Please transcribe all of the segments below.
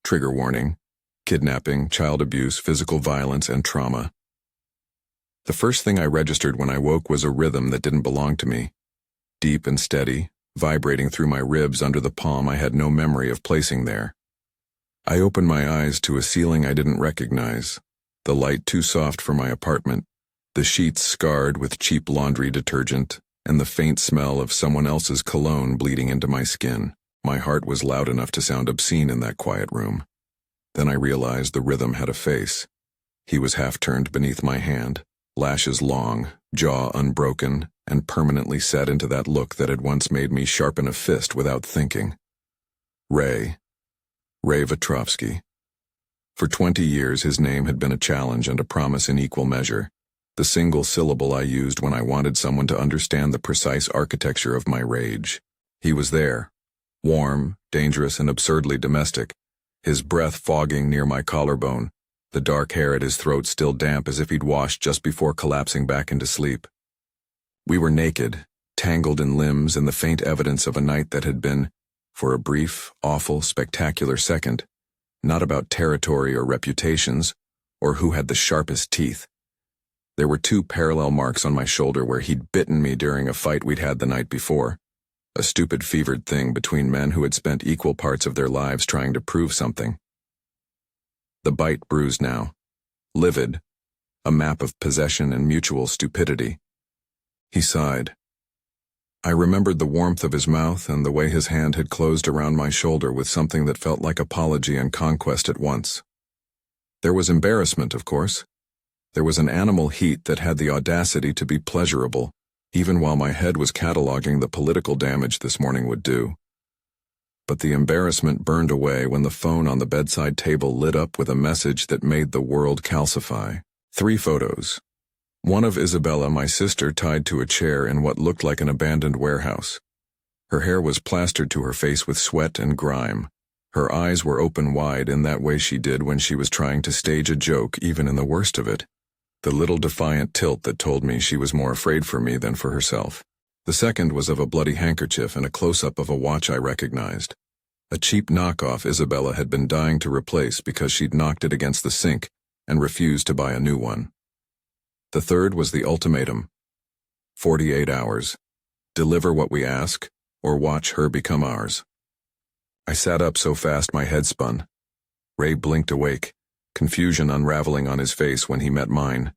Trigger warning: kidnapping, child abuse, physical violence, and trauma. The first thing I registered when I woke was a rhythm that didn't belong to me. Deep and steady, vibrating through my ribs under the palm I had no memory of placing there. I opened my eyes to a ceiling I didn't recognize, the light too soft for my apartment, the sheets scarred with cheap laundry detergent, and the faint smell of someone else's cologne bleeding into my skin. My heart was loud enough to sound obscene in that quiet room. Then I realized the rhythm had a face. He was half-turned beneath my hand, lashes long, jaw unbroken, and permanently set into that look that had once made me sharpen a fist without thinking. Ray Vetrovsky. For 20 years his name had been a challenge and a promise in equal measure, the single syllable I used when I wanted someone to understand the precise architecture of my rage. He was there, warm, dangerous, and absurdly domestic, his breath fogging near my collarbone, the dark hair at his throat still damp as if he'd washed just before collapsing back into sleep. We were naked, tangled in limbs and the faint evidence of a night that had been, for a brief, awful, spectacular second, not about territory or reputations, or who had the sharpest teeth. There were 2 parallel marks on my shoulder where he'd bitten me during a fight we'd had the night before, a stupid fevered thing between men who had spent equal parts of their lives trying to prove something. The bite bruised now, livid, a map of possession and mutual stupidity. He sighed. I remembered the warmth of his mouth and the way his hand had closed around my shoulder with something that felt like apology and conquest at once. There was embarrassment, of course. There was an animal heat that had the audacity to be pleasurable, even while my head was cataloging the political damage this morning would do. But the embarrassment burned away when the phone on the bedside table lit up with a message that made the world calcify. 3 photos. One of Isabella, my sister, tied to a chair in what looked like an abandoned warehouse. Her hair was plastered to her face with sweat and grime. Her eyes were open wide in that way she did when she was trying to stage a joke, even in the worst of it. The little defiant tilt that told me she was more afraid for me than for herself. The second was of a bloody handkerchief and a close-up of a watch I recognized. A cheap knockoff Isabella had been dying to replace because she'd knocked it against the sink and refused to buy a new one. The third was the ultimatum. 48 hours. Deliver what we ask, or watch her become ours. I sat up so fast my head spun. Ray blinked awake, confusion unraveling on his face when he met mine.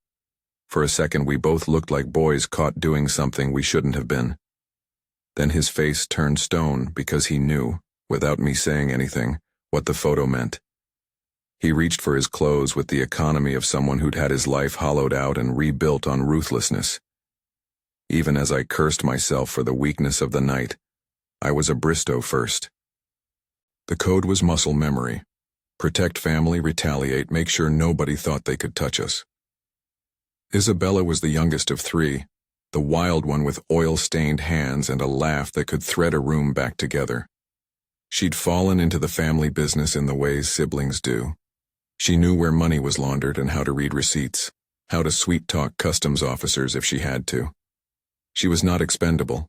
For a second we both looked like boys caught doing something we shouldn't have been. Then his face turned stone because he knew, without me saying anything, what the photo meant. He reached for his clothes with the economy of someone who'd had his life hollowed out and rebuilt on ruthlessness. Even as I cursed myself for the weakness of the night, I was a Bristow first. The code was muscle memory. Protect family, retaliate, make sure nobody thought they could touch us. Isabella was the youngest of 3, the wild one with oil-stained hands and a laugh that could thread a room back together. She'd fallen into the family business in the ways siblings do. She knew where money was laundered and how to read receipts, how to sweet-talk customs officers if she had to. She was not expendable.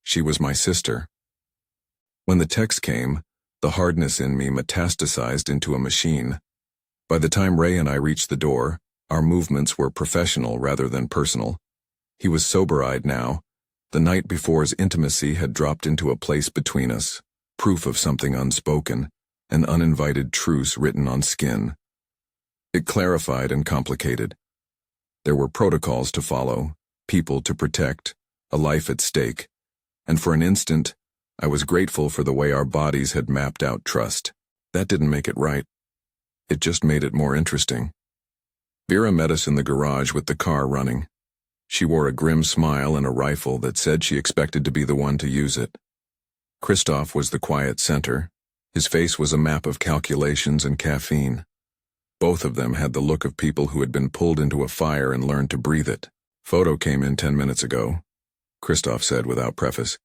She was my sister. When the text came, the hardness in me metastasized into a machine. By the time Ray and I reached the door, our movements were professional rather than personal. He was sober-eyed now. The night before's intimacy had dropped into a place between us, proof of something unspoken, an uninvited truce written on skin. It clarified and complicated. There were protocols to follow, people to protect, a life at stake, and for an instant, I was grateful for the way our bodies had mapped out trust. That didn't make it right. It just made it more interesting. Vera met us in the garage with the car running. She wore a grim smile and a rifle that said she expected to be the one to use it. Christoph was the quiet center. His face was a map of calculations and caffeine. Both of them had the look of people who had been pulled into a fire and learned to breathe it. Photo came in 10 minutes ago, Christoph said without preface.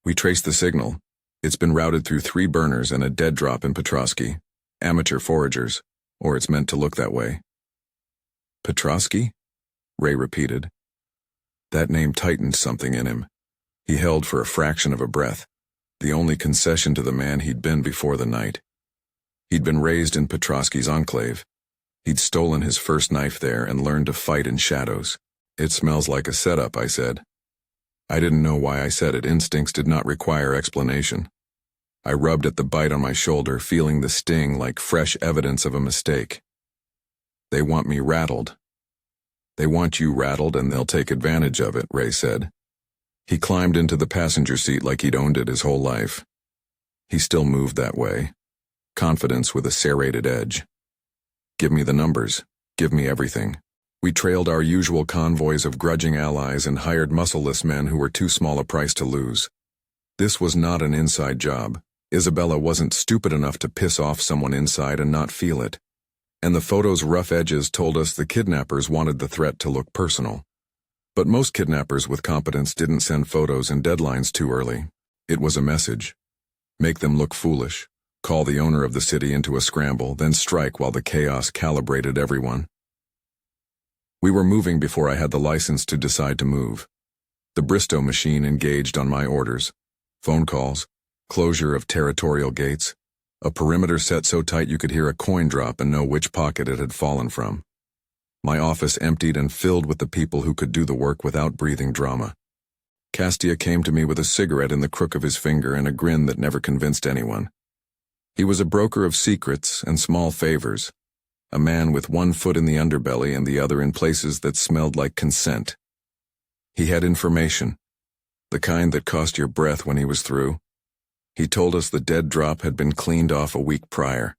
We traced the signal. It's been routed through 3 burners and a dead drop in Petrovsky. Amateur foragers, or it's meant to look that way. Petrovsky? Ray repeated. That name tightened something in him. He held for a fraction of a breath, the only concession to the man he'd been before the night. He'd been raised in Petrosky's enclave. He'd stolen his first knife there and learned to fight in shadows. It smells like a setup, I said. I didn't know why I said it. Instincts did not require explanation. I rubbed at the bite on my shoulder, feeling the sting like fresh evidence of a mistake. They want me rattled. They want you rattled and they'll take advantage of it, Ray said. He climbed into the passenger seat like he'd owned it his whole life. He still moved that way. Confidence with a serrated edge. Give me the numbers. Give me everything. We trailed our usual convoys of grudging allies and hired muscleless men who were too small a price to lose. This was not an inside job. Isabella wasn't stupid enough to piss off someone inside and not feel it. And the photo's rough edges told us the kidnappers wanted the threat to look personal. But most kidnappers with competence didn't send photos and deadlines too early. It was a message. Make them look foolish. Call the owner of the city into a scramble, then strike while the chaos calibrated everyone. We were moving before I had the license to decide to move. The Bristow machine engaged on my orders. Phone calls, closure of territorial gates, a perimeter set so tight you could hear a coin drop and know which pocket it had fallen from. My office emptied and filled with the people who could do the work without breathing drama. Castia came to me with a cigarette in the crook of his finger and a grin that never convinced anyone. He was a broker of secrets and small favors, a man with one foot in the underbelly and the other in places that smelled like consent. He had information, the kind that cost your breath when he was through. He told us the dead drop had been cleaned off a week prior.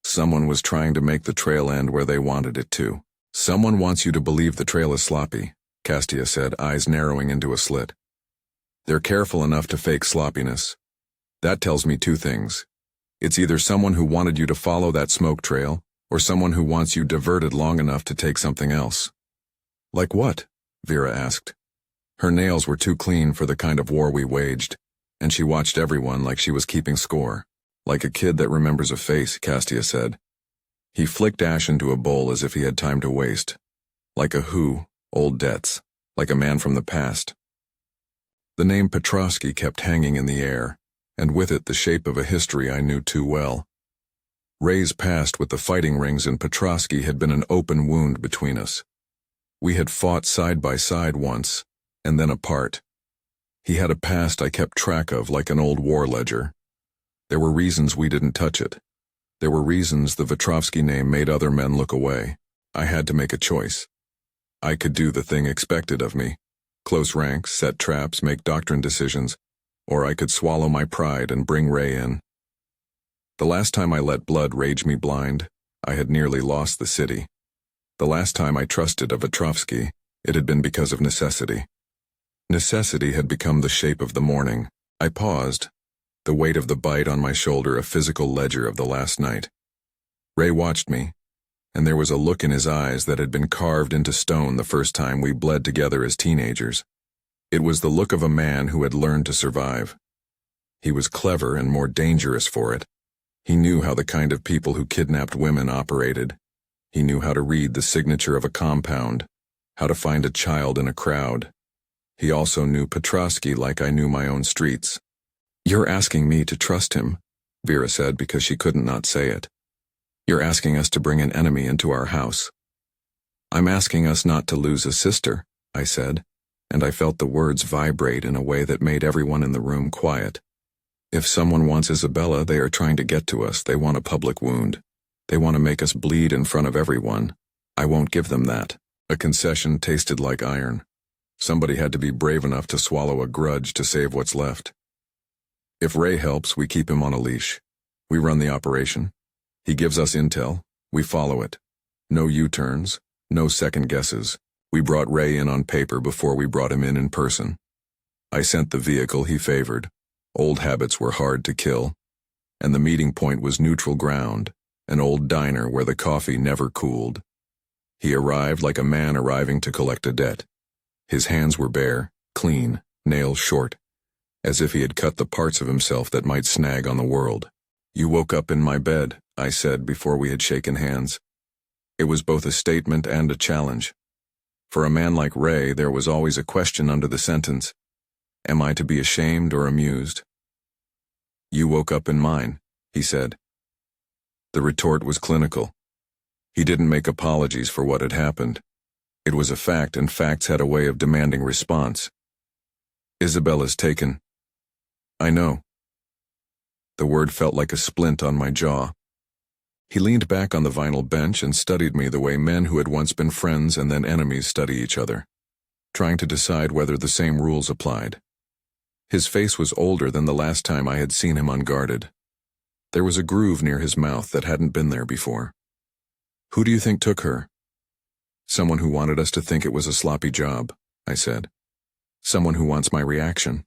Someone was trying to make the trail end where they wanted it to. Someone wants you to believe the trail is sloppy, Castia said, eyes narrowing into a slit. They're careful enough to fake sloppiness. That tells me two things. It's either someone who wanted you to follow that smoke trail, or someone who wants you diverted long enough to take something else. Like what? Vera asked. Her nails were too clean for the kind of war we waged, and she watched everyone like she was keeping score. Like a kid that remembers a face, Castia said. He flicked ash into a bowl as if he had time to waste. Like a who, old debts. Like a man from the past. The name Petrosky kept hanging in the air, and with it the shape of a history I knew too well. Ray's past with the fighting rings and Petrosky had been an open wound between us. We had fought side by side once, and then apart. He had a past I kept track of like an old war ledger. There were reasons we didn't touch it. There were reasons the Vetrovsky name made other men look away. I had to make a choice. I could do the thing expected of me. Close ranks, set traps, make doctrine decisions, or I could swallow my pride and bring Ray in. The last time I let blood rage me blind, I had nearly lost the city. The last time I trusted a Vetrovsky, it had been because of necessity. Necessity had become the shape of the morning. I paused, the weight of the bite on my shoulder a physical ledger of the last night. Ray watched me, and there was a look in his eyes that had been carved into stone the first time we bled together as teenagers. It was the look of a man who had learned to survive. He was clever and more dangerous for it. He knew how the kind of people who kidnapped women operated. He knew how to read the signature of a compound, how to find a child in a crowd. He also knew Petrosky like I knew my own streets. You're asking me to trust him, Vera said because she couldn't not say it. You're asking us to bring an enemy into our house. I'm asking us not to lose a sister, I said, and I felt the words vibrate in a way that made everyone in the room quiet. If someone wants Isabella, they are trying to get to us. They want a public wound. They want to make us bleed in front of everyone. I won't give them that. A concession tasted like iron. Somebody had to be brave enough to swallow a grudge to save what's left. If Ray helps, we keep him on a leash. We run the operation. He gives us intel. We follow it. No U-turns, no second guesses. We brought Ray in on paper before we brought him in person. I sent the vehicle he favored. Old habits were hard to kill. And the meeting point was neutral ground, an old diner where the coffee never cooled. He arrived like a man arriving to collect a debt. His hands were bare, clean, nails short, as if he had cut the parts of himself that might snag on the world. You woke up in my bed, I said before we had shaken hands. It was both a statement and a challenge. For a man like Ray, there was always a question under the sentence. Am I to be ashamed or amused? You woke up in mine, he said. The retort was clinical. He didn't make apologies for what had happened. It was a fact, and facts had a way of demanding response. Isabella's taken. I know. The word felt like a splint on my jaw. He leaned back on the vinyl bench and studied me the way men who had once been friends and then enemies study each other, trying to decide whether the same rules applied. His face was older than the last time I had seen him unguarded. There was a groove near his mouth that hadn't been there before. Who do you think took her? Someone who wanted us to think it was a sloppy job, I said. Someone who wants my reaction.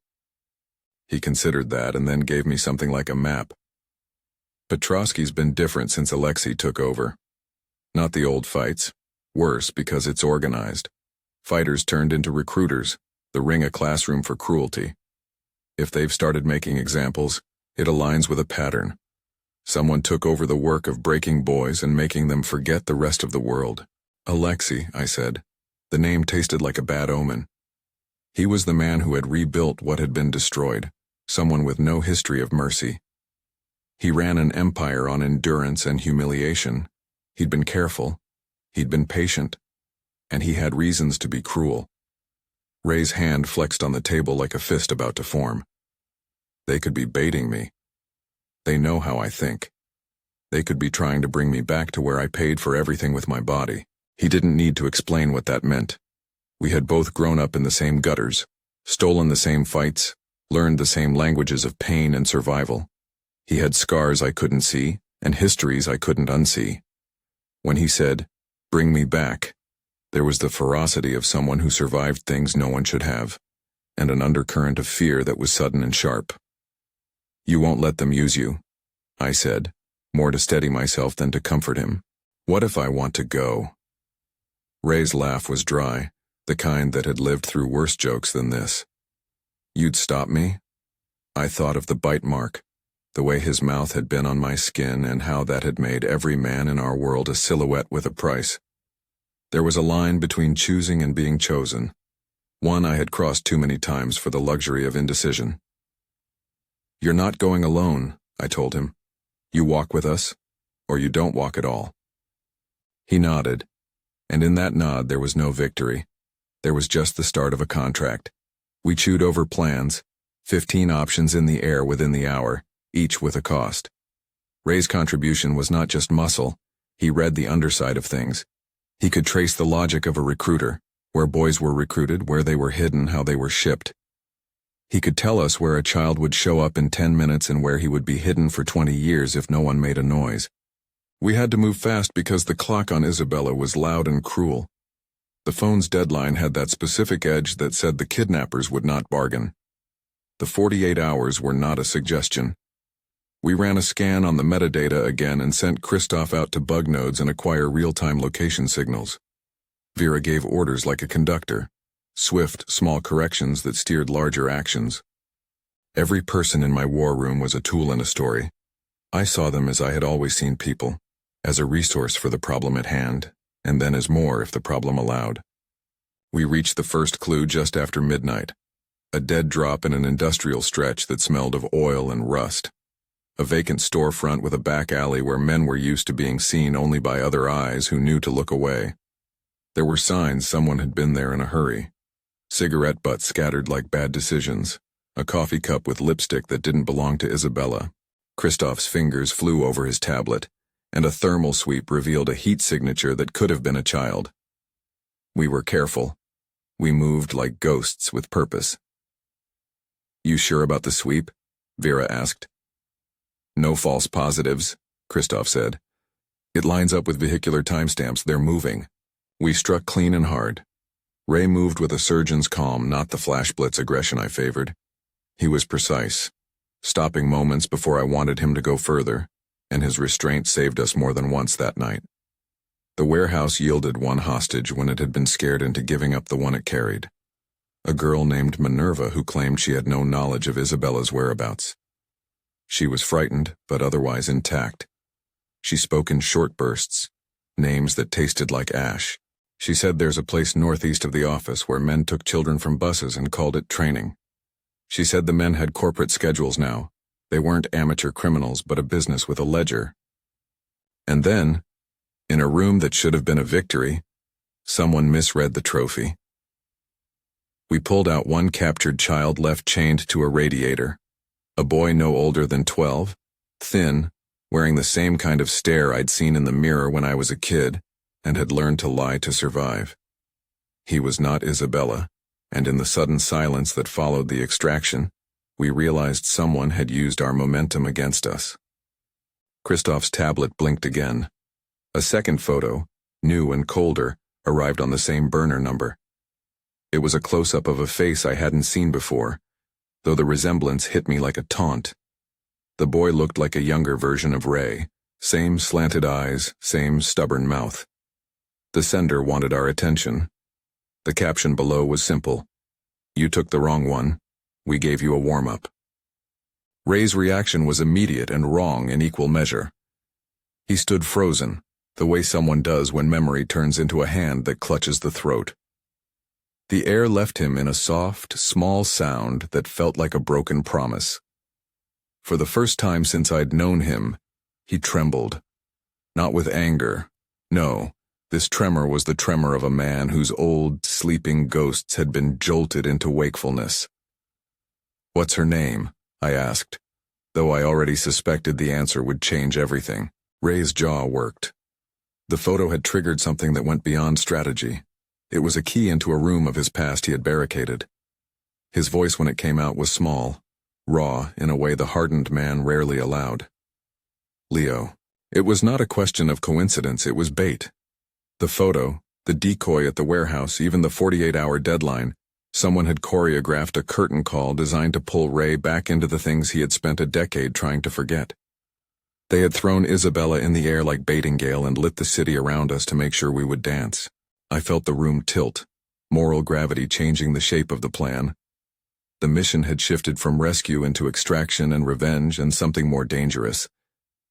He considered that and then gave me something like a map. Petrovsky's been different since Alexei took over. Not the old fights. Worse, because it's organized. Fighters turned into recruiters, the ring a classroom for cruelty. If they've started making examples, it aligns with a pattern. Someone took over the work of breaking boys and making them forget the rest of the world. Alexei, I said. The name tasted like a bad omen. He was the man who had rebuilt what had been destroyed, someone with no history of mercy. He ran an empire on endurance and humiliation. He'd been careful. He'd been patient. And he had reasons to be cruel. Ray's hand flexed on the table like a fist about to form. They could be baiting me. They know how I think. They could be trying to bring me back to where I paid for everything with my body. He didn't need to explain what that meant. We had both grown up in the same gutters, stolen the same fights, learned the same languages of pain and survival. He had scars I couldn't see, and histories I couldn't unsee. When he said, "Bring me back," there was the ferocity of someone who survived things no one should have, and an undercurrent of fear that was sudden and sharp. "You won't let them use you," I said, more to steady myself than to comfort him. "What if I want to go?" Ray's laugh was dry, the kind that had lived through worse jokes than this. "You'd stop me?" I thought of the bite mark, the way his mouth had been on my skin and how that had made every man in our world a silhouette with a price. There was a line between choosing and being chosen, one I had crossed too many times for the luxury of indecision. "You're not going alone," I told him. "You walk with us, or you don't walk at all." He nodded, and in that nod there was no victory. There was just the start of a contract. We chewed over plans, 15 options in the air within the hour, each with a cost. Ray's contribution was not just muscle. He read the underside of things. He could trace the logic of a recruiter, where boys were recruited, where they were hidden, how they were shipped. He could tell us where a child would show up in 10 minutes and where he would be hidden for 20 years if no one made a noise. We had to move fast because the clock on Isabella was loud and cruel. The phone's deadline had that specific edge that said the kidnappers would not bargain. The 48 hours were not a suggestion. We ran a scan on the metadata again and sent Christoph out to bug nodes and acquire real-time location signals. Vera gave orders like a conductor, swift, small corrections that steered larger actions. Every person in my war room was a tool in a story. I saw them as I had always seen people, as a resource for the problem at hand, and then as more if the problem allowed. We reached the first clue just after midnight, a dead drop in an industrial stretch that smelled of oil and rust. A vacant storefront with a back alley where men were used to being seen only by other eyes who knew to look away. There were signs someone had been there in a hurry. Cigarette butts scattered like bad decisions, a coffee cup with lipstick that didn't belong to Isabella. Christoph's fingers flew over his tablet, and a thermal sweep revealed a heat signature that could have been a child. We were careful. We moved like ghosts with purpose. "You sure about the sweep?" Vera asked. "No false positives," Christoph said. "It lines up with vehicular timestamps. They're moving." We struck clean and hard. Ray moved with a surgeon's calm, not the flash blitz aggression I favored. He was precise, stopping moments before I wanted him to go further, and his restraint saved us more than once that night. The warehouse yielded one hostage when it had been scared into giving up the one it carried. A girl named Minerva who claimed she had no knowledge of Isabella's whereabouts. She was frightened, but otherwise intact. She spoke in short bursts, names that tasted like ash. She said there's a place northeast of the office where men took children from buses and called it training. She said the men had corporate schedules now. They weren't amateur criminals, but a business with a ledger. And then, in a room that should have been a victory, someone misread the trophy. We pulled out one captured child left chained to a radiator, a boy no older than 12, thin, wearing the same kind of stare I'd seen in the mirror when I was a kid and had learned to lie to survive. He was not Isabella, and in the sudden silence that followed the extraction, we realized someone had used our momentum against us. Christoph's tablet blinked again. A second photo, new and colder, arrived on the same burner number. It was a close-up of a face I hadn't seen before, though the resemblance hit me like a taunt. The boy looked like a younger version of Ray, same slanted eyes, same stubborn mouth. The sender wanted our attention. The caption below was simple: "You took the wrong one. We gave you a warm-up." Ray's reaction was immediate and wrong in equal measure. He stood frozen, the way someone does when memory turns into a hand that clutches the throat. The air left him in a soft, small sound that felt like a broken promise. For the first time since I'd known him, he trembled. Not with anger. No, this tremor was the tremor of a man whose old, sleeping ghosts had been jolted into wakefulness. "What's her name?" I asked, though I already suspected the answer would change everything. Ray's jaw worked. The photo had triggered something that went beyond strategy. It was a key into a room of his past he had barricaded. His voice when it came out was small, raw in a way the hardened man rarely allowed. "Leo." It was not a question of coincidence, it was bait. The photo, the decoy at the warehouse, even the 48-hour deadline, someone had choreographed a curtain call designed to pull Ray back into the things he had spent a decade trying to forget. They had thrown Isabella in the air like Baitingale and lit the city around us to make sure we would dance. I felt the room tilt, moral gravity changing the shape of the plan. The mission had shifted from rescue into extraction and revenge and something more dangerous,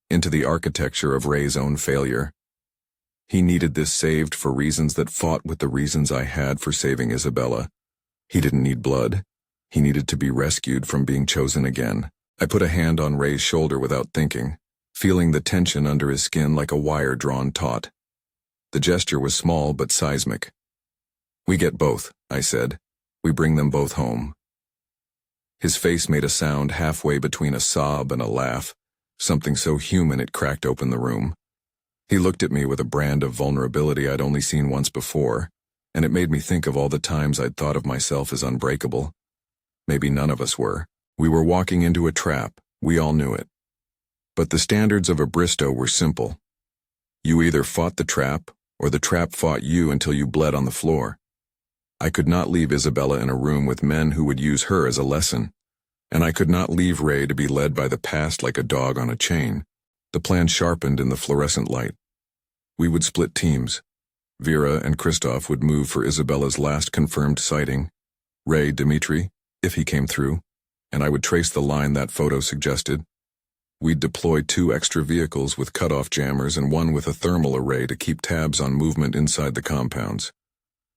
into the architecture of Ray's own failure. He needed this saved for reasons that fought with the reasons I had for saving Isabella. He didn't need blood. He needed to be rescued from being chosen again. I put a hand on Ray's shoulder without thinking, feeling the tension under his skin like a wire drawn taut. The gesture was small but seismic. "We get both," I said. "We bring them both home." His face made a sound halfway between a sob and a laugh, something so human it cracked open the room. He looked at me with a brand of vulnerability I'd only seen once before, and it made me think of all the times I'd thought of myself as unbreakable. Maybe none of us were. We were walking into a trap, we all knew it. But the standards of a Bristow were simple. You either fought the trap, or the trap fought you until you bled on the floor. I could not leave Isabella in a room with men who would use her as a lesson, and I could not leave Ray to be led by the past like a dog on a chain. The plan sharpened in the fluorescent light. We would split teams. Vera and Christoph would move for Isabella's last confirmed sighting, Ray Dimitri, if he came through, and I would trace the line that photo suggested. We'd deploy 2 extra vehicles with cutoff jammers and one with a thermal array to keep tabs on movement inside the compounds.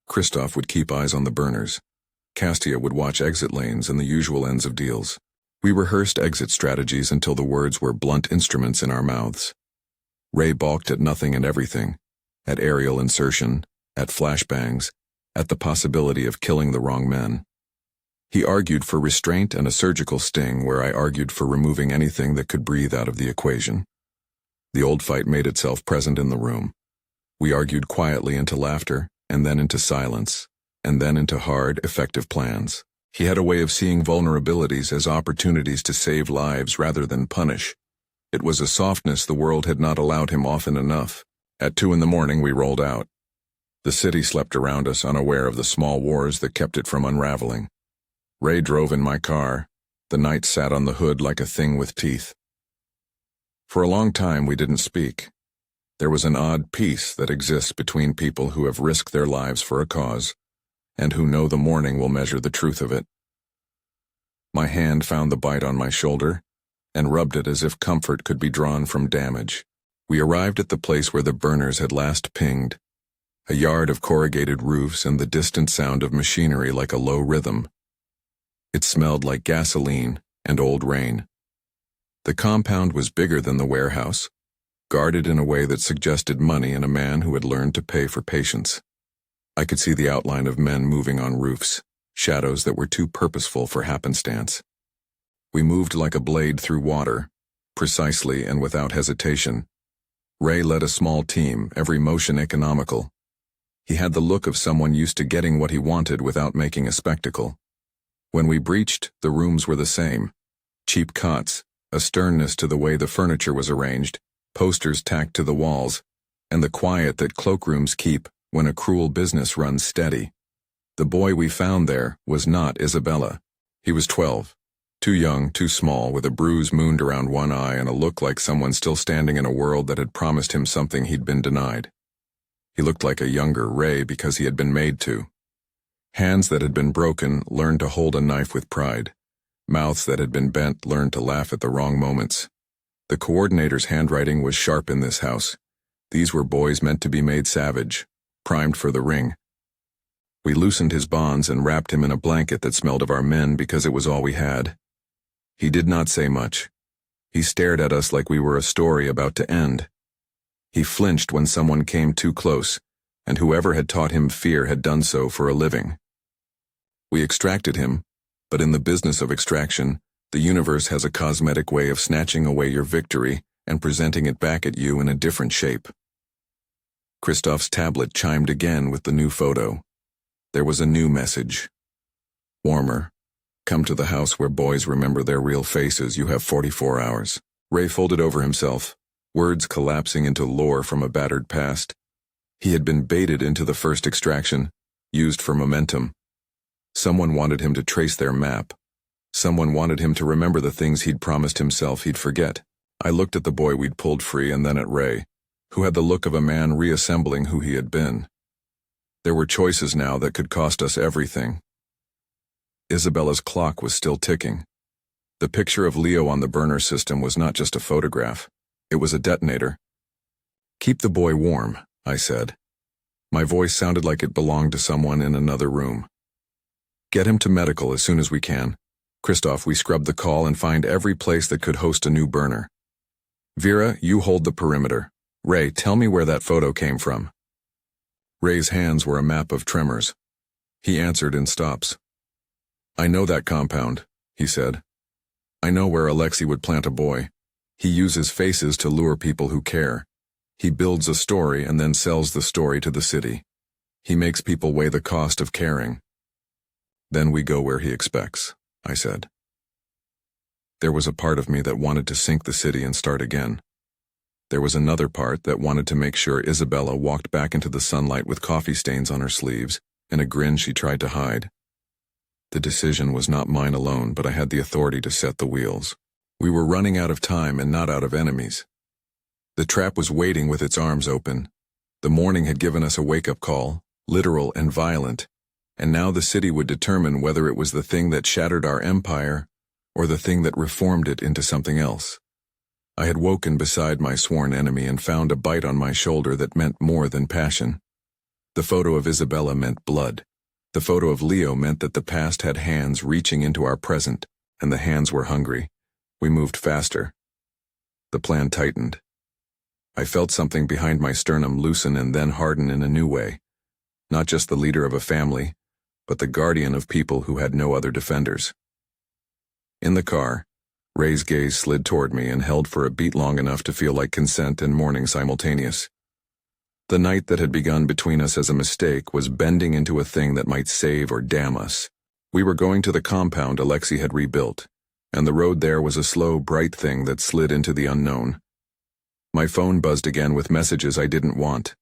Christoph would keep eyes on the burners. Castia would watch exit lanes and the usual ends of deals. We rehearsed exit strategies until the words were blunt instruments in our mouths. Ray balked at nothing and everything, at aerial insertion, at flashbangs, at the possibility of killing the wrong men. He argued for restraint and a surgical sting where I argued for removing anything that could breathe out of the equation. The old fight made itself present in the room. We argued quietly into laughter, and then into silence, and then into hard, effective plans. He had a way of seeing vulnerabilities as opportunities to save lives rather than punish. It was a softness the world had not allowed him often enough. At 2 a.m, we rolled out. The city slept around us, unaware of the small wars that kept it from unraveling. Ray drove in my car. The night sat on the hood like a thing with teeth. For a long time we didn't speak. There was an odd peace that exists between people who have risked their lives for a cause, and who know the morning will measure the truth of it. My hand found the bite on my shoulder, and rubbed it as if comfort could be drawn from damage. We arrived at the place where the burners had last pinged, a yard of corrugated roofs and the distant sound of machinery like a low rhythm. It smelled like gasoline and old rain. The compound was bigger than the warehouse, guarded in a way that suggested money and a man who had learned to pay for patience. I could see the outline of men moving on roofs, shadows that were too purposeful for happenstance. We moved like a blade through water, precisely and without hesitation. Ray led a small team, every motion economical. He had the look of someone used to getting what he wanted without making a spectacle. When we breached, the rooms were the same. Cheap cots, a sternness to the way the furniture was arranged, posters tacked to the walls, and the quiet that cloakrooms keep when a cruel business runs steady. The boy we found there was not Isabella. He was 12. Too young, too small, with a bruise mooned around one eye and a look like someone still standing in a world that had promised him something he'd been denied. He looked like a younger Ray because he had been made to. Hands that had been broken learned to hold a knife with pride. Mouths that had been bent learned to laugh at the wrong moments. The coordinator's handwriting was sharp in this house. These were boys meant to be made savage, primed for the ring. We loosened his bonds and wrapped him in a blanket that smelled of our men because it was all we had. He did not say much. He stared at us like we were a story about to end. He flinched when someone came too close, and whoever had taught him fear had done so for a living. We extracted him, but in the business of extraction, the universe has a cosmetic way of snatching away your victory and presenting it back at you in a different shape. Christoph's tablet chimed again with the new photo. There was a new message. Warmer. Come to the house where boys remember their real faces. You have 44 hours. Ray folded over himself, words collapsing into lore from a battered past. He had been baited into the first extraction, used for momentum. Someone wanted him to trace their map. Someone wanted him to remember the things he'd promised himself he'd forget. I looked at the boy we'd pulled free and then at Ray, who had the look of a man reassembling who he had been. There were choices now that could cost us everything. Isabella's clock was still ticking. The picture of Leo on the burner system was not just a photograph. It was a detonator. Keep the boy warm, I said. My voice sounded like it belonged to someone in another room. Get him to medical as soon as we can. Christoph, we scrubbed the call and find every place that could host a new burner. Vera, you hold the perimeter. Ray, tell me where that photo came from. Ray's hands were a map of tremors. He answered in stops. I know that compound, he said. I know where Alexei would plant a boy. He uses faces to lure people who care. He builds a story and then sells the story to the city. He makes people weigh the cost of caring. Then we go where he expects, I said. There was a part of me that wanted to sink the city and start again. There was another part that wanted to make sure Isabella walked back into the sunlight with coffee stains on her sleeves and a grin she tried to hide. The decision was not mine alone, but I had the authority to set the wheels. We were running out of time and not out of enemies. The trap was waiting with its arms open. The morning had given us a wake-up call, literal and violent, and now the city would determine whether it was the thing that shattered our empire or the thing that reformed it into something else. I had woken beside my sworn enemy and found a bite on my shoulder that meant more than passion. The photo of Isabella meant blood. The photo of Leo meant that the past had hands reaching into our present, and the hands were hungry. We moved faster. The plan tightened. I felt something behind my sternum loosen and then harden in a new way. Not just the leader of a family, but the guardian of people who had no other defenders. In the car, Ray's gaze slid toward me and held for a beat long enough to feel like consent and mourning simultaneous. The night that had begun between us as a mistake was bending into a thing that might save or damn us. We were going to the compound Alexei had rebuilt, and the road there was a slow, bright thing that slid into the unknown. My phone buzzed again with messages I didn't want.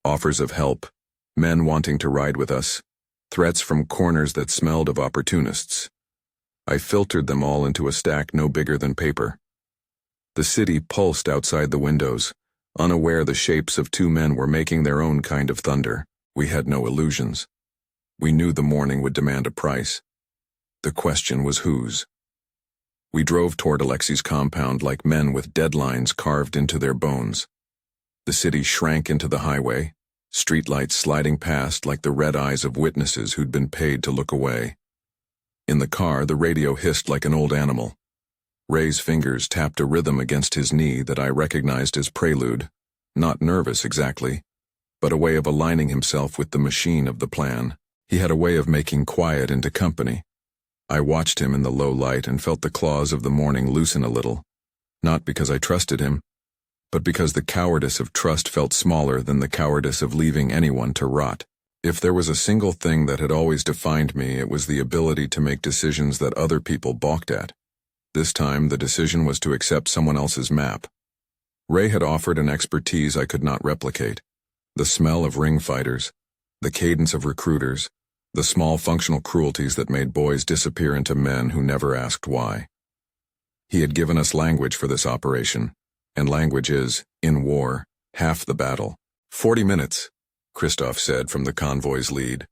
Offers of help, men wanting to ride with us, threats from corners that smelled of opportunists. I filtered them all into a stack no bigger than paper. The city pulsed outside the windows, unaware the shapes of two men were making their own kind of thunder. We had no illusions. We knew the morning would demand a price. The question was whose. We drove toward Alexei's compound like men with deadlines carved into their bones. The city shrank into the highway, streetlights sliding past like the red eyes of witnesses who'd been paid to look away. In the car, the radio hissed like an old animal. Ray's fingers tapped a rhythm against his knee that I recognized as prelude. Not nervous exactly, but a way of aligning himself with the machine of the plan. He had a way of making quiet into company. I watched him in the low light and felt the claws of the morning loosen a little, not because I trusted him, but because the cowardice of trust felt smaller than the cowardice of leaving anyone to rot. If there was a single thing that had always defined me, it was the ability to make decisions that other people balked at. This time, the decision was to accept someone else's map. Ray had offered an expertise I could not replicate. The smell of ring fighters, the cadence of recruiters, the small functional cruelties that made boys disappear into men who never asked why. He had given us language for this operation, and language is, in war, half the battle. 40 minutes, Christoph said from the convoy's lead.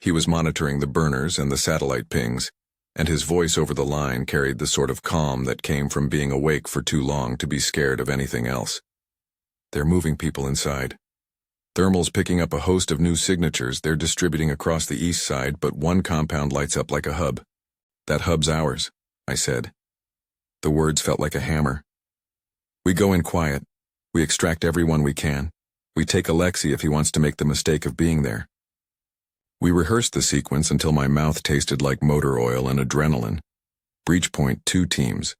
He was monitoring the burners and the satellite pings, and his voice over the line carried the sort of calm that came from being awake for too long to be scared of anything else. They're moving people inside. Thermal's picking up a host of new signatures they're distributing across the east side, but one compound lights up like a hub. That hub's ours, I said. The words felt like a hammer. We go in quiet. We extract everyone we can. We take Alexei if he wants to make the mistake of being there. We rehearsed the sequence until my mouth tasted like motor oil and adrenaline. Breach point 2 teams.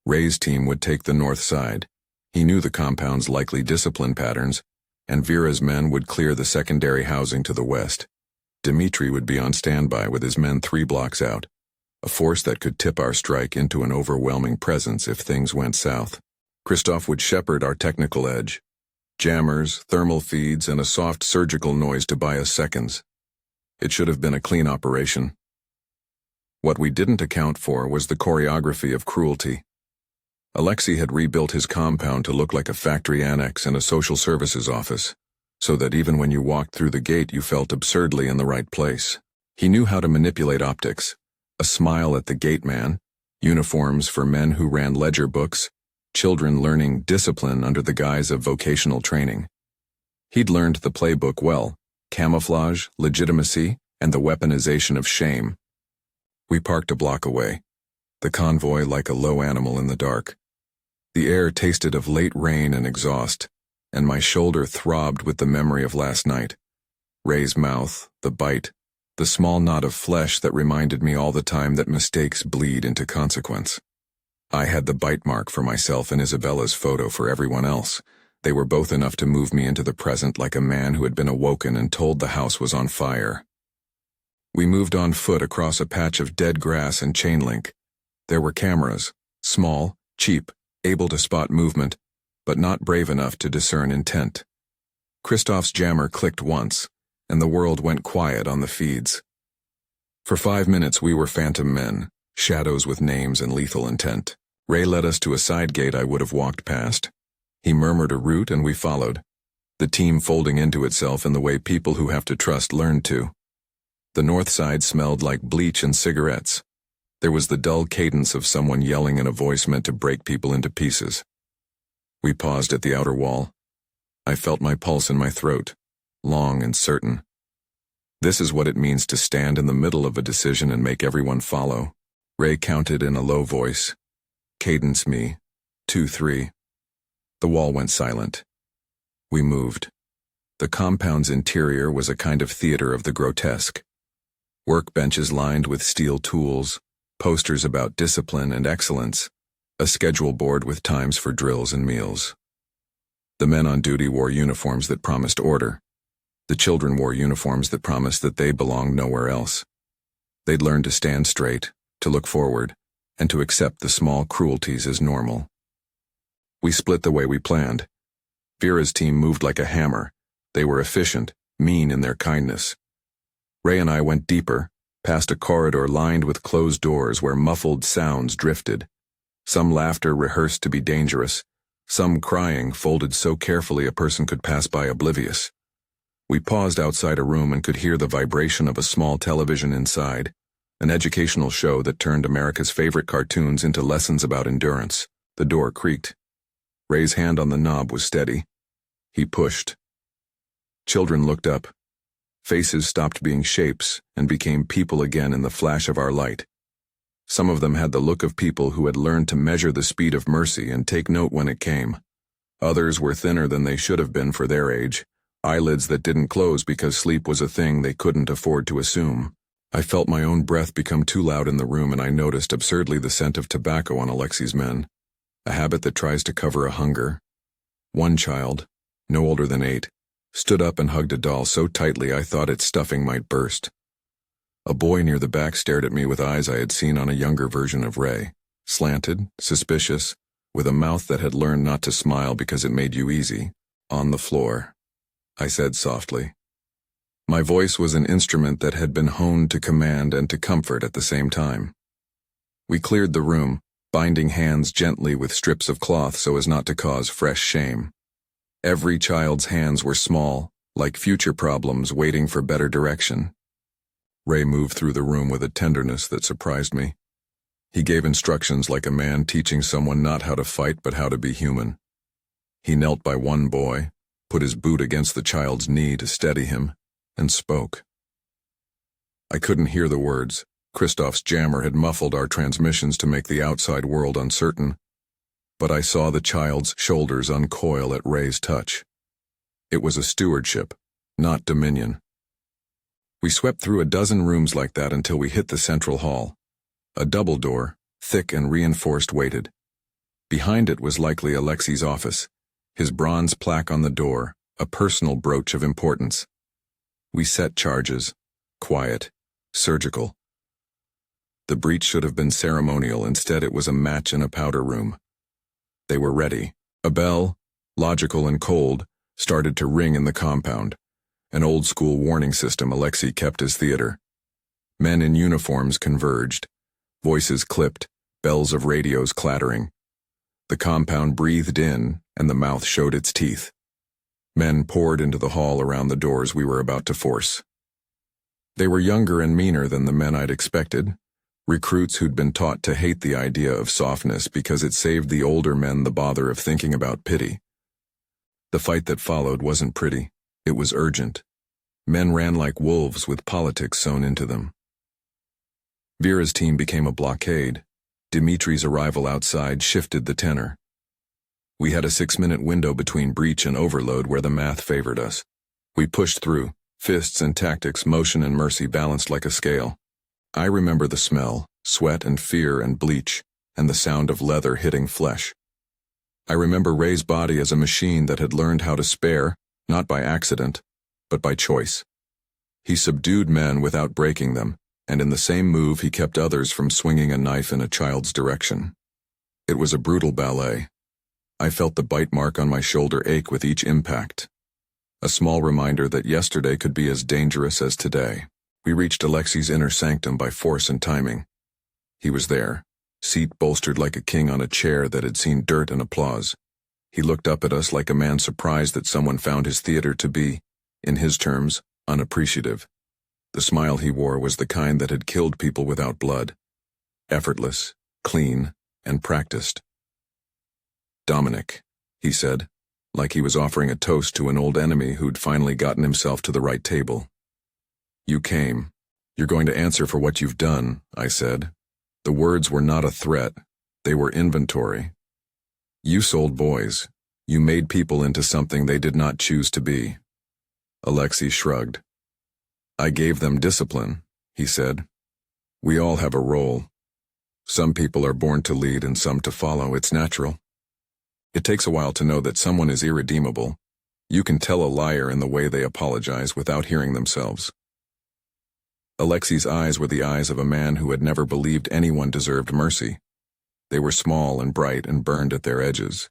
Ray's team would take the north side. He knew the compound's likely discipline patterns, and Vera's men would clear the secondary housing to the west. Dmitri would be on standby with his men 3 blocks out, a force that could tip our strike into an overwhelming presence if things went south. Christoph would shepherd our technical edge. Jammers, thermal feeds, and a soft surgical noise to buy us seconds. It should have been a clean operation. What we didn't account for was the choreography of cruelty. Alexei had rebuilt his compound to look like a factory annex and a social services office, so that even when you walked through the gate you felt absurdly in the right place. He knew how to manipulate optics, a smile at the gate man, uniforms for men who ran ledger books, children learning discipline under the guise of vocational training. He'd learned the playbook well: camouflage, legitimacy, and the weaponization of shame. We parked a block away, the convoy like a low animal in the dark. The air tasted of late rain and exhaust, and my shoulder throbbed with the memory of last night. Ray's mouth, the bite, the small knot of flesh that reminded me all the time that mistakes bleed into consequence. I had the bite mark for myself and Isabella's photo for everyone else. They were both enough to move me into the present like a man who had been awoken and told the house was on fire. We moved on foot across a patch of dead grass and chain link. There were cameras, small, cheap, able to spot movement, but not brave enough to discern intent. Christoph's jammer clicked once, and the world went quiet on the feeds. For 5 minutes we were phantom men, shadows with names and lethal intent. Ray led us to a side gate I would have walked past. He murmured a route and we followed, the team folding into itself in the way people who have to trust learn to. The north side smelled like bleach and cigarettes. There was the dull cadence of someone yelling in a voice meant to break people into pieces. We paused at the outer wall. I felt my pulse in my throat, long and certain. This is what it means to stand in the middle of a decision and make everyone follow. Ray counted in a low voice. Cadence me. 2, 3. The wall went silent. We moved. The compound's interior was a kind of theater of the grotesque. Workbenches lined with steel tools, posters about discipline and excellence, a schedule board with times for drills and meals. The men on duty wore uniforms that promised order. The children wore uniforms that promised that they belonged nowhere else. They'd learned to stand straight, to look forward, and to accept the small cruelties as normal. We split the way we planned. Vera's team moved like a hammer. They were efficient, mean in their kindness. Ray and I went deeper, past a corridor lined with closed doors where muffled sounds drifted. Some laughter rehearsed to be dangerous, some crying folded so carefully a person could pass by oblivious. We paused outside a room and could hear the vibration of a small television inside, an educational show that turned America's favorite cartoons into lessons about endurance. The door creaked. Ray's hand on the knob was steady. He pushed. Children looked up. Faces stopped being shapes and became people again in the flash of our light. Some of them had the look of people who had learned to measure the speed of mercy and take note when it came. Others were thinner than they should have been for their age, eyelids that didn't close because sleep was a thing they couldn't afford to assume. I felt my own breath become too loud in the room, and I noticed absurdly the scent of tobacco on Alexi's men, a habit that tries to cover a hunger. One child, no older than 8, stood up and hugged a doll so tightly I thought its stuffing might burst. A boy near the back stared at me with eyes I had seen on a younger version of Ray, slanted, suspicious, with a mouth that had learned not to smile because it made you easy. On the floor, I said softly. My voice was an instrument that had been honed to command and to comfort at the same time. We cleared the room, binding hands gently with strips of cloth so as not to cause fresh shame. Every child's hands were small, like future problems waiting for better direction. Ray moved through the room with a tenderness that surprised me. He gave instructions like a man teaching someone not how to fight but how to be human. He knelt by one boy, put his boot against the child's knee to steady him, and spoke. I couldn't hear the words. Christoph's jammer had muffled our transmissions to make the outside world uncertain, but I saw the child's shoulders uncoil at Ray's touch. It was a stewardship, not dominion. We swept through a dozen rooms like that until we hit the central hall. A double door, thick and reinforced, waited. Behind it was likely Alexi's office, his bronze plaque on the door, a personal brooch of importance. We set charges, quiet, surgical. The breach should have been ceremonial, instead it was a match in a powder room. They were ready. A bell, logical and cold, started to ring in the compound. An old-school warning system Alexei kept as theater. Men in uniforms converged. Voices clipped, bells of radios clattering. The compound breathed in, and the mouth showed its teeth. Men poured into the hall around the doors we were about to force. They were younger and meaner than the men I'd expected, recruits who'd been taught to hate the idea of softness because it saved the older men the bother of thinking about pity. The fight that followed wasn't pretty. It was urgent. Men ran like wolves with politics sewn into them. Vera's team became a blockade. Dimitri's arrival outside shifted the tenor. We had a 6-minute window between breach and overload where the math favored us. We pushed through, fists and tactics, motion and mercy balanced like a scale. I remember the smell, sweat and fear and bleach, and the sound of leather hitting flesh. I remember Ray's body as a machine that had learned how to spare, not by accident, but by choice. He subdued men without breaking them, and in the same move he kept others from swinging a knife in a child's direction. It was a brutal ballet. I felt the bite mark on my shoulder ache with each impact. A small reminder that yesterday could be as dangerous as today. We reached Alexei's inner sanctum by force and timing. He was there, seat bolstered like a king on a chair that had seen dirt and applause. He looked up at us like a man surprised that someone found his theater to be, in his terms, unappreciative. The smile he wore was the kind that had killed people without blood. Effortless, clean, and practiced. "Dominic," he said, like he was offering a toast to an old enemy who'd finally gotten himself to the right table. "You came. You're going to answer for what you've done," I said. The words were not a threat. They were inventory. "You sold boys. You made people into something they did not choose to be." Alexei shrugged. "I gave them discipline," he said. "We all have a role. Some people are born to lead and some to follow. It's natural. It takes a while to know that someone is irredeemable. You can tell a liar in the way they apologize without hearing themselves." Alexei's eyes were the eyes of a man who had never believed anyone deserved mercy. They were small and bright and burned at their edges.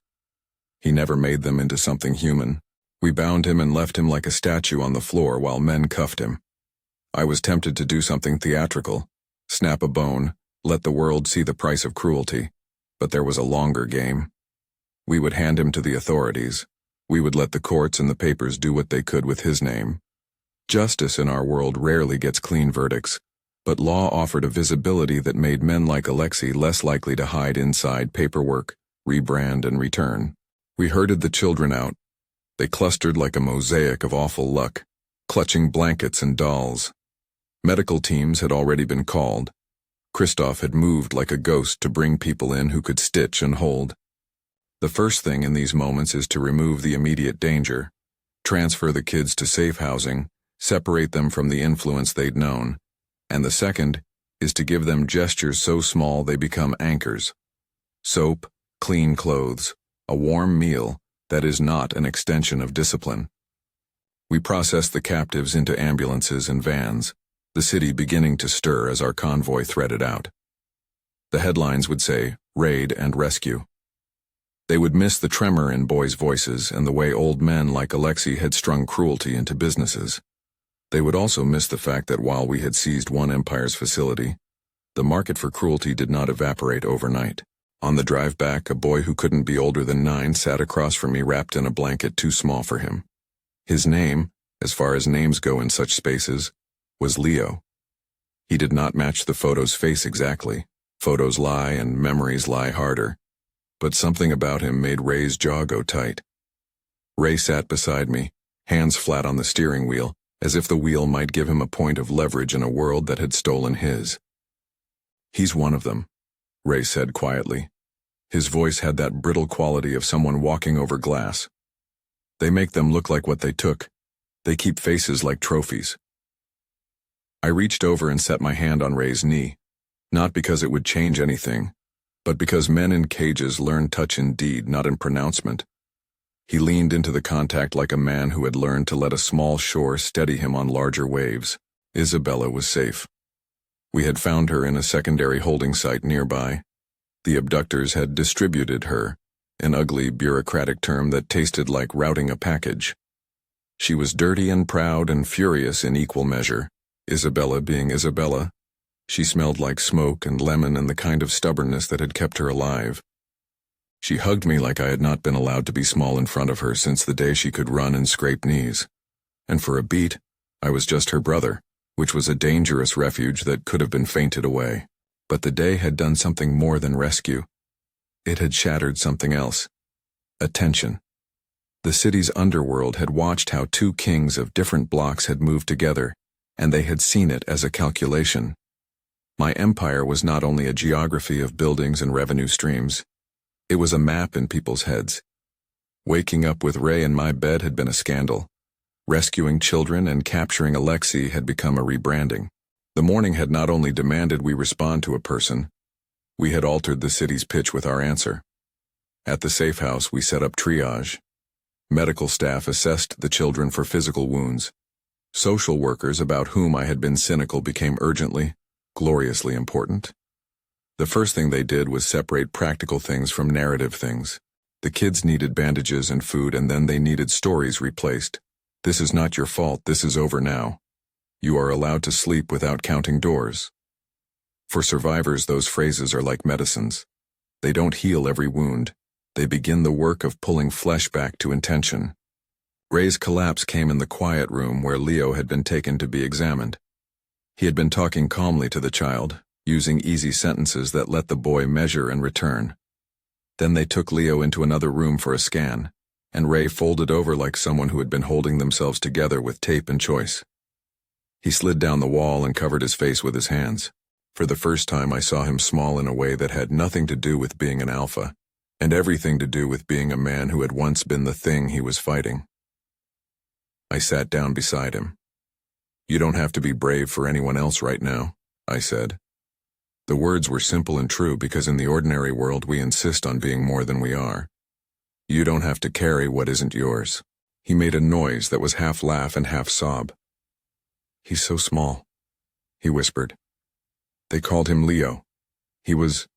He never made them into something human. We bound him and left him like a statue on the floor while men cuffed him. I was tempted to do something theatrical, snap a bone, let the world see the price of cruelty, but there was a longer game. We would hand him to the authorities. We would let the courts and the papers do what they could with his name. Justice in our world rarely gets clean verdicts, but law offered a visibility that made men like Alexei less likely to hide inside paperwork, rebrand, and return. We herded the children out. They clustered like a mosaic of awful luck, clutching blankets and dolls. Medical teams had already been called. Christoph had moved like a ghost to bring people in who could stitch and hold. The first thing in these moments is to remove the immediate danger, transfer the kids to safe housing, separate them from the influence they'd known, and the second is to give them gestures so small they become anchors. Soap, clean clothes, a warm meal that is not an extension of discipline. We processed the captives into ambulances and vans, the city beginning to stir as our convoy threaded out. The headlines would say, "Raid and Rescue." They would miss the tremor in boys' voices and the way old men like Alexei had strung cruelty into businesses. They would also miss the fact that while we had seized one empire's facility, the market for cruelty did not evaporate overnight. On the drive back, a boy who couldn't be older than 9 sat across from me wrapped in a blanket too small for him. His name, as far as names go in such spaces, was Leo. He did not match the photo's face exactly. Photos lie and memories lie harder. But something about him made Ray's jaw go tight. Ray sat beside me, hands flat on the steering wheel, as if the wheel might give him a point of leverage in a world that had stolen his. "He's one of them," Ray said quietly. His voice had that brittle quality of someone walking over glass. "They make them look like what they took. They keep faces like trophies." I reached over and set my hand on Ray's knee, not because it would change anything, but because men in cages learn touch in deed, not in pronouncement. He leaned into the contact like a man who had learned to let a small shore steady him on larger waves. Isabella was safe. We had found her in a secondary holding site nearby. The abductors had distributed her, an ugly bureaucratic term that tasted like routing a package. She was dirty and proud and furious in equal measure, Isabella being Isabella. She smelled like smoke and lemon and the kind of stubbornness that had kept her alive. She hugged me like I had not been allowed to be small in front of her since the day she could run and scrape knees. And for a beat, I was just her brother, which was a dangerous refuge that could have been fainted away. But the day had done something more than rescue. It had shattered something else. Attention. The city's underworld had watched how 2 kings of different blocks had moved together, and they had seen it as a calculation. My empire was not only a geography of buildings and revenue streams. It was a map in people's heads. Waking up with Ray in my bed had been a scandal. Rescuing children and capturing Alexei had become a rebranding. The morning had not only demanded we respond to a person, we had altered the city's pitch with our answer. At the safe house, we set up triage. Medical staff assessed the children for physical wounds. Social workers about whom I had been cynical became urgently, gloriously important. The first thing they did was separate practical things from narrative things. The kids needed bandages and food, and then they needed stories replaced. "This is not your fault, this is over now. You are allowed to sleep without counting doors." For survivors, those phrases are like medicines. They don't heal every wound. They begin the work of pulling flesh back to intention. Ray's collapse came in the quiet room where Leo had been taken to be examined. He had been talking calmly to the child, using easy sentences that let the boy measure and return. Then they took Leo into another room for a scan, and Ray folded over like someone who had been holding themselves together with tape and choice. He slid down the wall and covered his face with his hands. For the first time, I saw him small in a way that had nothing to do with being an alpha, and everything to do with being a man who had once been the thing he was fighting. I sat down beside him. "You don't have to be brave for anyone else right now," I said. The words were simple and true because in the ordinary world we insist on being more than we are. You don't have to carry what isn't yours. He made a noise that was half laugh and half sob. "He's so small," he whispered. "They called him Leo. He was..."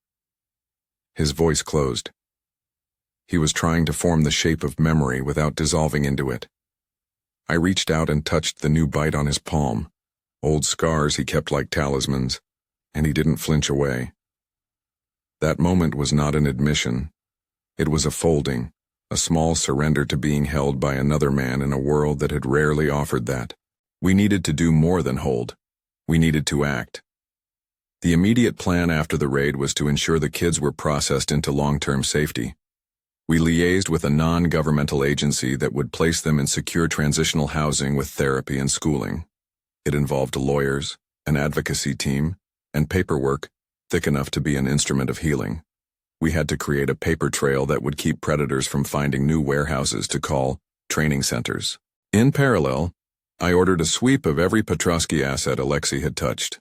His voice closed. He was trying to form the shape of memory without dissolving into it. I reached out and touched the new bite on his palm. Old scars he kept like talismans, and he didn't flinch away. That moment was not an admission. It was a folding, a small surrender to being held by another man in a world that had rarely offered that. We needed to do more than hold. We needed to act. The immediate plan after the raid was to ensure the kids were processed into long-term safety. We liaised with a non-governmental agency that would place them in secure transitional housing with therapy and schooling. It involved lawyers, an advocacy team, and paperwork thick enough to be an instrument of healing. We had to create a paper trail that would keep predators from finding new warehouses to call training centers. In parallel, I ordered a sweep of every Petrosky asset Alexei had touched.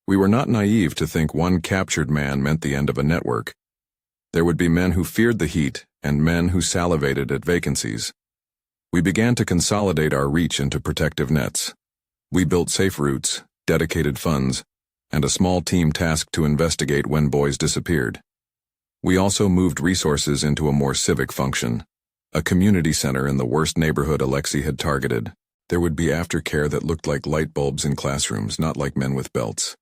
We were not naive to think one captured man meant the end of a network. There would be men who feared the heat and men who salivated at vacancies. We began to consolidate our reach into protective nets. We built safe routes, dedicated funds, and a small team tasked to investigate when boys disappeared. We also moved resources into a more civic function, a community center in the worst neighborhood Alexei had targeted. There would be aftercare that looked like light bulbs in classrooms, not like men with belts.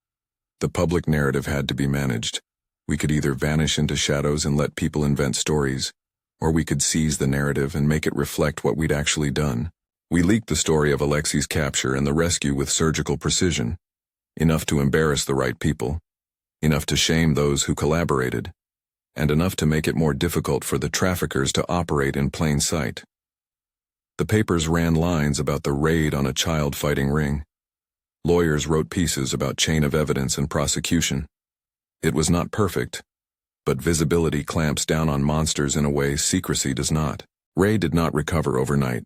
The public narrative had to be managed. We could either vanish into shadows and let people invent stories, or we could seize the narrative and make it reflect what we'd actually done. We leaked the story of Alexei's capture and the rescue with surgical precision, enough to embarrass the right people, enough to shame those who collaborated, and enough to make it more difficult for the traffickers to operate in plain sight. The papers ran lines about the raid on a child-fighting ring. Lawyers wrote pieces about chain of evidence and prosecution. It was not perfect, but visibility clamps down on monsters in a way secrecy does not. Ray did not recover overnight.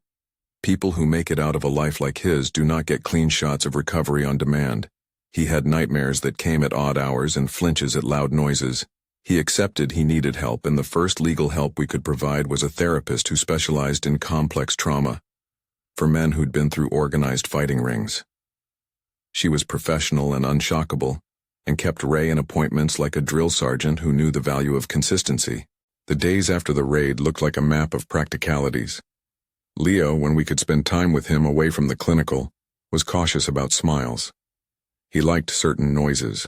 People who make it out of a life like his do not get clean shots of recovery on demand. He had nightmares that came at odd hours and flinches at loud noises. He accepted he needed help, and the first legal help we could provide was a therapist who specialized in complex trauma, for men who'd been through organized fighting rings. She was professional and unshockable, and kept Ray in appointments like a drill sergeant who knew the value of consistency. The days after the raid looked like a map of practicalities. Leo, when we could spend time with him away from the clinical, was cautious about smiles. He liked certain noises,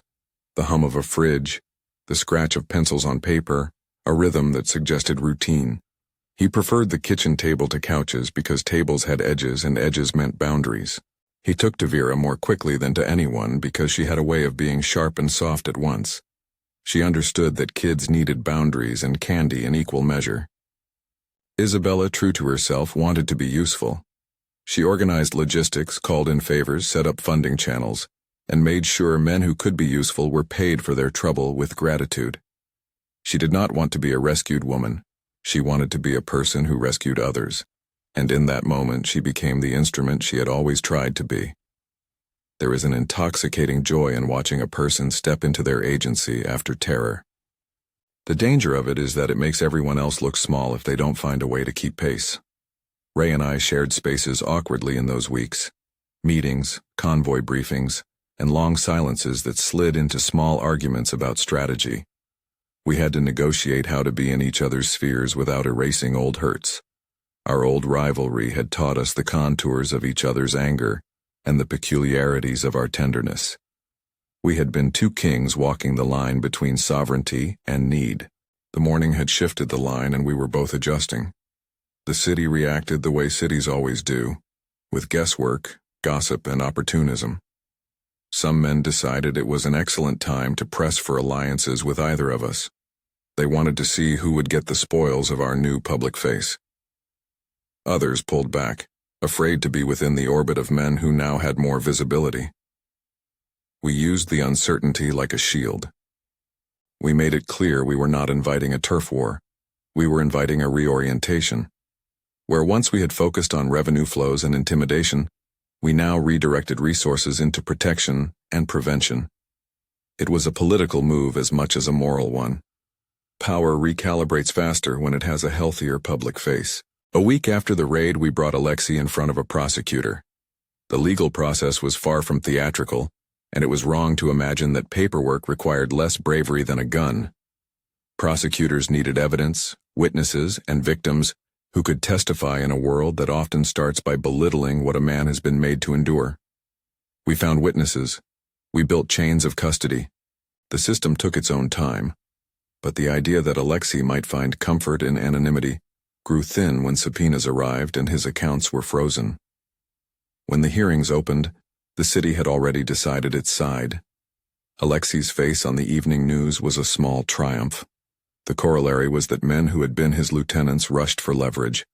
the hum of a fridge, the scratch of pencils on paper, a rhythm that suggested routine. He preferred the kitchen table to couches because tables had edges and edges meant boundaries. He took to Vera more quickly than to anyone because she had a way of being sharp and soft at once. She understood that kids needed boundaries and candy in equal measure. Isabella, true to herself, wanted to be useful. She organized logistics, called in favors, set up funding channels, and made sure men who could be useful were paid for their trouble with gratitude. She did not want to be a rescued woman. She wanted to be a person who rescued others. And in that moment she became the instrument she had always tried to be. There is an intoxicating joy in watching a person step into their agency after terror. The danger of it is that it makes everyone else look small if they don't find a way to keep pace. Ray and I shared spaces awkwardly in those weeks. Meetings, convoy briefings, and long silences that slid into small arguments about strategy. We had to negotiate how to be in each other's spheres without erasing old hurts. Our old rivalry had taught us the contours of each other's anger and the peculiarities of our tenderness. We had been two kings walking the line between sovereignty and need. The morning had shifted the line and we were both adjusting. The city reacted the way cities always do, with guesswork, gossip, and opportunism. Some men decided it was an excellent time to press for alliances with either of us. They wanted to see who would get the spoils of our new public face. Others pulled back, afraid to be within the orbit of men who now had more visibility. We used the uncertainty like a shield. We made it clear we were not inviting a turf war. We were inviting a reorientation. Where once we had focused on revenue flows and intimidation, we now redirected resources into protection and prevention. It was a political move as much as a moral one. Power recalibrates faster when it has a healthier public face. A week after the raid, we brought Alexei in front of a prosecutor. The legal process was far from theatrical, and it was wrong to imagine that paperwork required less bravery than a gun. Prosecutors needed evidence, witnesses, and victims who could testify in a world that often starts by belittling what a man has been made to endure. We found witnesses. We built chains of custody. The system took its own time, but the idea that Alexei might find comfort in anonymity grew thin when subpoenas arrived and his accounts were frozen. When the hearings opened, the city had already decided its side. Alexei's face on the evening news was a small triumph. The corollary was that men who had been his lieutenants rushed for leverage.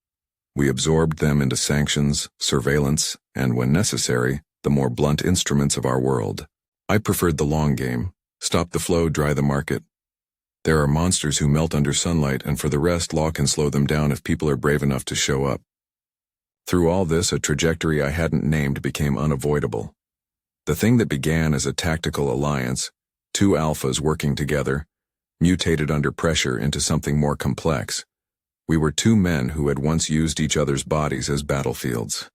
We absorbed them into sanctions, surveillance, and, when necessary, the more blunt instruments of our world. I preferred the long game, Stop the flow, dry the market. There are monsters who melt under sunlight, and for the rest, law can slow them down if people are brave enough to show up. Through all this, a trajectory I hadn't named became unavoidable. The thing that began as a tactical alliance, two alphas working together, mutated under pressure into something more complex. We were two men who had once used each other's bodies as battlefields.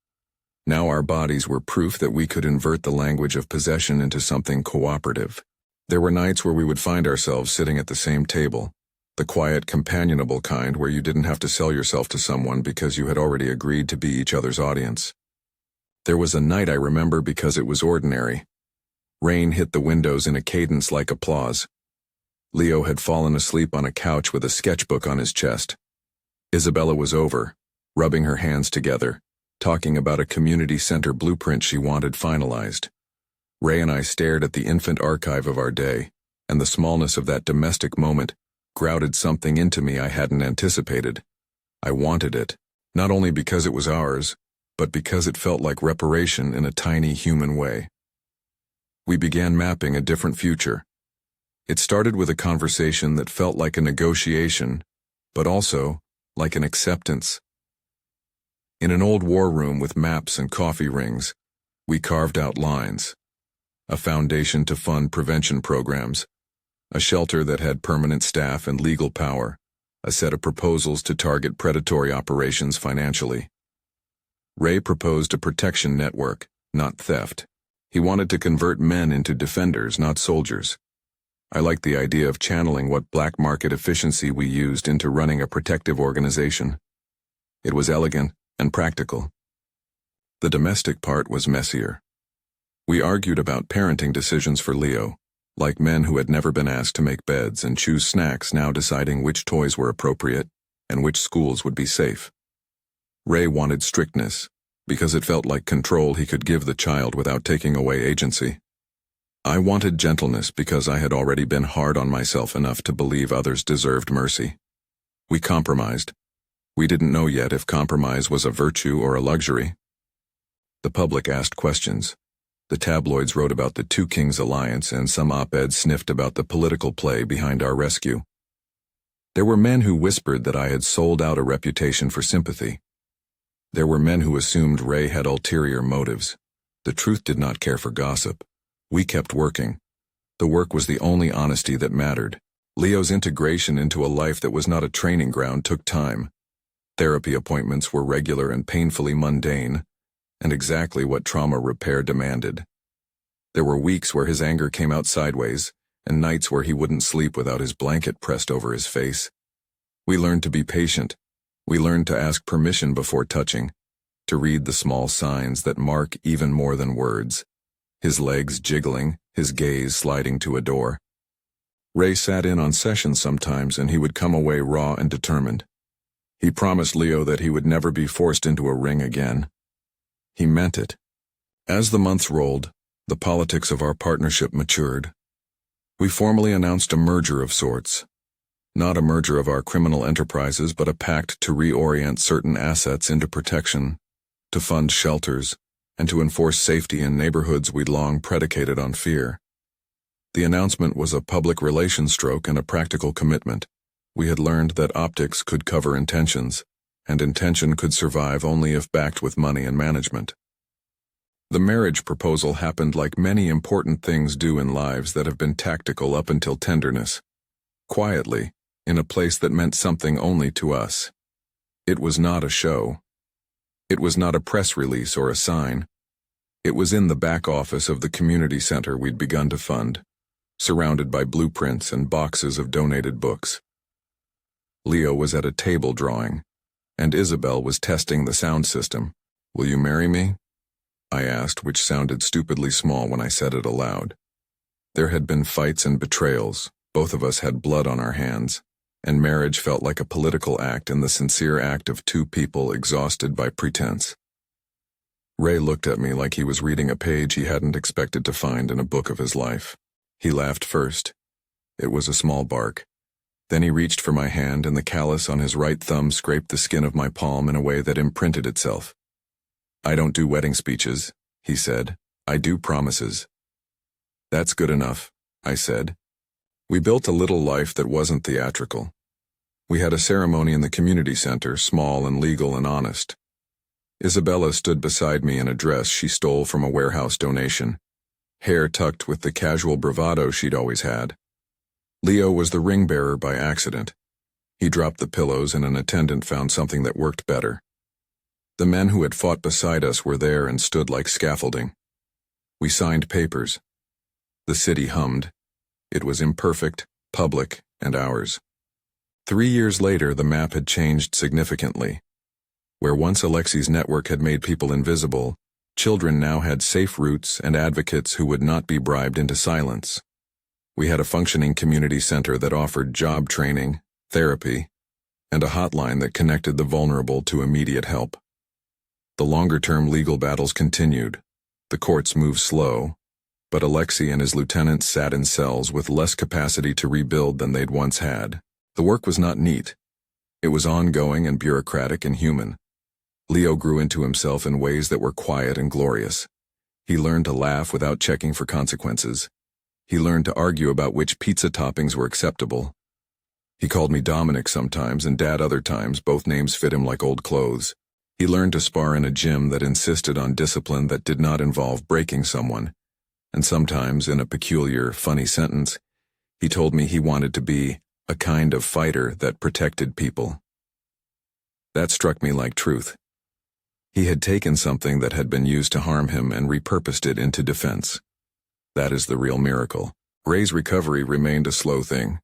Now our bodies were proof that we could invert the language of possession into something cooperative. There were nights where we would find ourselves sitting at the same table, the quiet, companionable kind where you didn't have to sell yourself to someone because you had already agreed to be each other's audience. There was a night I remember because it was ordinary. Rain hit the windows in a cadence like applause. Leo had fallen asleep on a couch with a sketchbook on his chest. Isabella was over, rubbing her hands together, talking about a community center blueprint she wanted finalized. Ray and I stared at the infant archive of our day, and the smallness of that domestic moment grouted something into me I hadn't anticipated. I wanted it, not only because it was ours, but because it felt like reparation in a tiny human way. We began mapping a different future. It started with a conversation that felt like a negotiation, but also like an acceptance. In an old war room with maps and coffee rings, we carved out lines. A foundation to fund prevention programs, a shelter that had permanent staff and legal power, a set of proposals to target predatory operations financially. Ray proposed a protection network, not theft. He wanted to convert men into defenders, not soldiers. I liked the idea of channeling what black market efficiency we used into running a protective organization. It was elegant and practical. The domestic part was messier. We argued about parenting decisions for Leo, like men who had never been asked to make beds and choose snacks, now deciding which toys were appropriate and which schools would be safe. Ray wanted strictness, because it felt like control he could give the child without taking away agency. I wanted gentleness because I had already been hard on myself enough to believe others deserved mercy. We compromised. We didn't know yet if compromise was a virtue or a luxury. The public asked questions. The tabloids wrote about the Two Kings alliance, and some op-eds sniffed about the political play behind our rescue. There were men who whispered that I had sold out a reputation for sympathy. There were men who assumed Ray had ulterior motives. The truth did not care for gossip. We kept working. The work was the only honesty that mattered. Leo's integration into a life that was not a training ground took time. Therapy appointments were regular and painfully mundane, and exactly what trauma repair demanded. There were weeks where his anger came out sideways, and nights where he wouldn't sleep without his blanket pressed over his face. We learned to be patient. We learned to ask permission before touching, to read the small signs that mark even more than words. His legs jiggling, his gaze sliding to a door. Ray sat in on sessions sometimes, and he would come away raw and determined. He promised Leo that he would never be forced into a ring again. He meant it. As the months rolled, the politics of our partnership matured. We formally announced a merger of sorts. Not a merger of our criminal enterprises, but a pact to reorient certain assets into protection, to fund shelters, and to enforce safety in neighborhoods we'd long predicated on fear. The announcement was a public relations stroke and a practical commitment. We had learned that optics could cover intentions, and intention could survive only if backed with money and management. The marriage proposal happened like many important things do in lives that have been tactical up until tenderness. Quietly, in a place that meant something only to us. It was not a show. It was not a press release or a sign. It was in the back office of the community center we'd begun to fund, surrounded by blueprints and boxes of donated books. Leo was at a table drawing, and Isabel was testing the sound system. "Will you marry me?" I asked, which sounded stupidly small when I said it aloud. There had been fights and betrayals, both of us had blood on our hands, and marriage felt like a political act and the sincere act of two people exhausted by pretense. Ray looked at me like he was reading a page he hadn't expected to find in a book of his life. He laughed first. It was a small bark. Then he reached for my hand, and the callus on his right thumb scraped the skin of my palm in a way that imprinted itself. "I don't do wedding speeches," he said. "I do promises." "That's good enough," I said. We built a little life that wasn't theatrical. We had a ceremony in the community center, small and legal and honest. Isabella stood beside me in a dress she stole from a warehouse donation, hair tucked with the casual bravado she'd always had. Leo was the ring bearer by accident. He dropped the pillows and an attendant found something that worked better. The men who had fought beside us were there and stood like scaffolding. We signed papers. The city hummed. It was imperfect, public, and ours. 3 years later, the map had changed significantly. Where once Alexi's network had made people invisible, children now had safe routes and advocates who would not be bribed into silence. We had a functioning community center that offered job training, therapy, and a hotline that connected the vulnerable to immediate help. The longer-term legal battles continued. The courts moved slow, but Alexei and his lieutenants sat in cells with less capacity to rebuild than they'd once had. The work was not neat. It was ongoing and bureaucratic and human. Leo grew into himself in ways that were quiet and glorious. He learned to laugh without checking for consequences. He learned to argue about which pizza toppings were acceptable. He called me Dominic sometimes and Dad other times, both names fit him like old clothes. He learned to spar in a gym that insisted on discipline that did not involve breaking someone. And sometimes, in a peculiar, funny sentence, he told me he wanted to be a kind of fighter that protected people. That struck me like truth. He had taken something that had been used to harm him and repurposed it into defense. That is the real miracle. Ray's recovery remained a slow thing.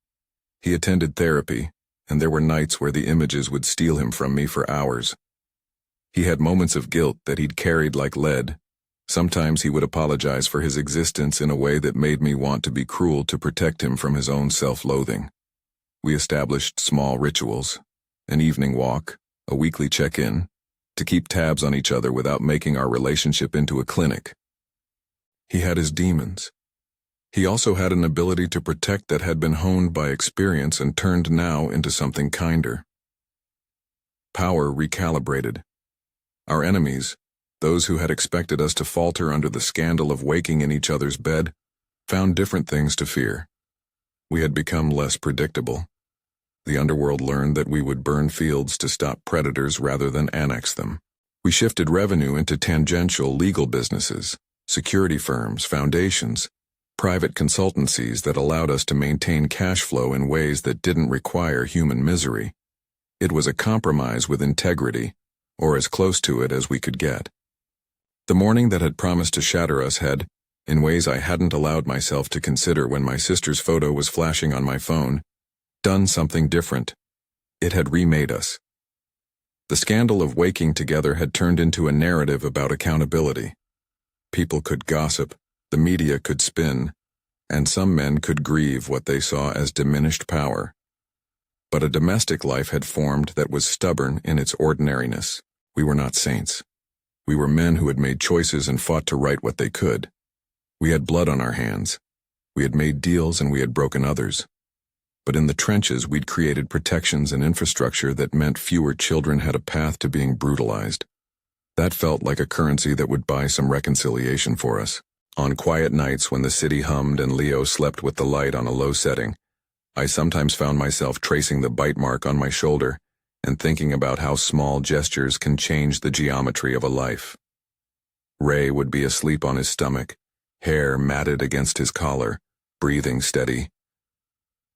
He attended therapy, and there were nights where the images would steal him from me for hours. He had moments of guilt that he'd carried like lead. Sometimes he would apologize for his existence in a way that made me want to be cruel to protect him from his own self-loathing. We established small rituals, an evening walk, a weekly check-in, to keep tabs on each other without making our relationship into a clinic. He had his demons. He also had an ability to protect that had been honed by experience and turned now into something kinder. Power recalibrated. Our enemies, those who had expected us to falter under the scandal of waking in each other's bed, found different things to fear. We had become less predictable. The underworld learned that we would burn fields to stop predators rather than annex them. We shifted revenue into tangential legal businesses, security firms, foundations, private consultancies that allowed us to maintain cash flow in ways that didn't require human misery. It was a compromise with integrity, or as close to it as we could get. The morning that had promised to shatter us had, in ways I hadn't allowed myself to consider when my sister's photo was flashing on my phone, done something different. It had remade us. The scandal of waking together had turned into a narrative about accountability. People could gossip, the media could spin, and some men could grieve what they saw as diminished power. But a domestic life had formed that was stubborn in its ordinariness. We were not saints. We were men who had made choices and fought to right what they could. We had blood on our hands. We had made deals and we had broken others. But in the trenches, we'd created protections and infrastructure that meant fewer children had a path to being brutalized. That felt like a currency that would buy some reconciliation for us. On quiet nights when the city hummed and Leo slept with the light on a low setting, I sometimes found myself tracing the bite mark on my shoulder and thinking about how small gestures can change the geometry of a life. Ray would be asleep on his stomach, hair matted against his collar, breathing steady.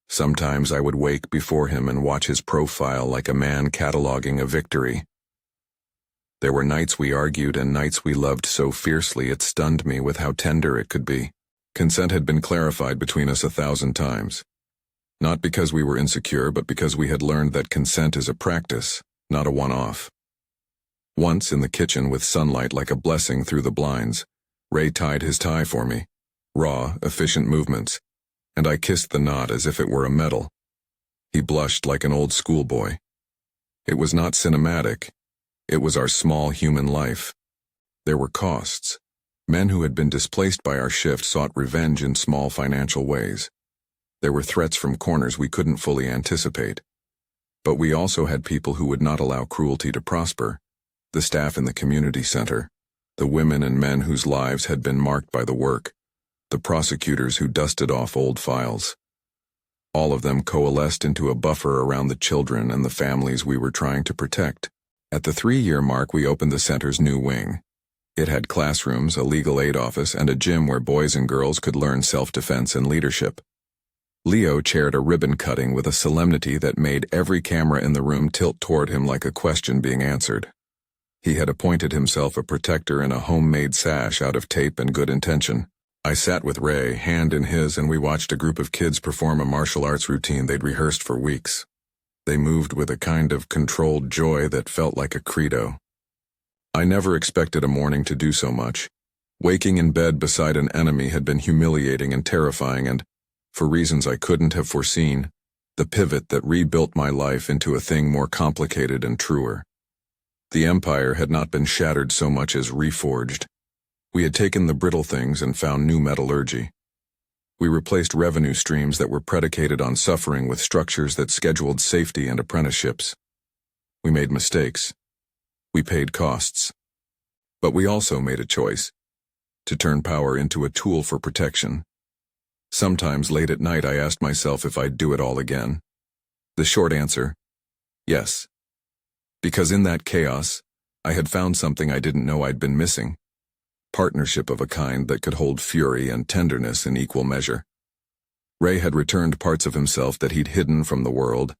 Sometimes I would wake before him and watch his profile like a man cataloging a victory. There were nights we argued and nights we loved so fiercely it stunned me with how tender it could be. Consent had been clarified between us 1,000 times. Not because we were insecure, but because we had learned that consent is a practice, not a one-off. Once in the kitchen with sunlight like a blessing through the blinds, Ray tied his tie for me. Raw, efficient movements. And I kissed the knot as if it were a medal. He blushed like an old schoolboy. It was not cinematic. It was our small human life. There were costs. Men who had been displaced by our shift sought revenge in small financial ways. There were threats from corners we couldn't fully anticipate. But we also had people who would not allow cruelty to prosper. The staff in the community center. The women and men whose lives had been marked by the work. the prosecutors who dusted off old files. All of them coalesced into a buffer around the children and the families we were trying to protect. At the 3-year mark, we opened the center's new wing. It had classrooms, a legal aid office, and a gym where boys and girls could learn self-defense and leadership. Leo chaired a ribbon cutting with a solemnity that made every camera in the room tilt toward him like a question being answered. He had appointed himself a protector in a homemade sash out of tape and good intention. I sat with Ray, hand in his, and we watched a group of kids perform a martial arts routine they'd rehearsed for weeks. They moved with a kind of controlled joy that felt like a credo. I never expected a morning to do so much. Waking in bed beside an enemy had been humiliating and terrifying, and, for reasons I couldn't have foreseen, the pivot that rebuilt my life into a thing more complicated and truer. The empire had not been shattered so much as reforged. We had taken the brittle things and found new metallurgy. We replaced revenue streams that were predicated on suffering with structures that scheduled safety and apprenticeships. We made mistakes. We paid costs. But we also made a choice: to turn power into a tool for protection. Sometimes late at night I asked myself if I'd do it all again. The short answer: yes. Because in that chaos, I had found something I didn't know I'd been missing. Partnership of a kind that could hold fury and tenderness in equal measure. Ray had returned parts of himself that he'd hidden from the world,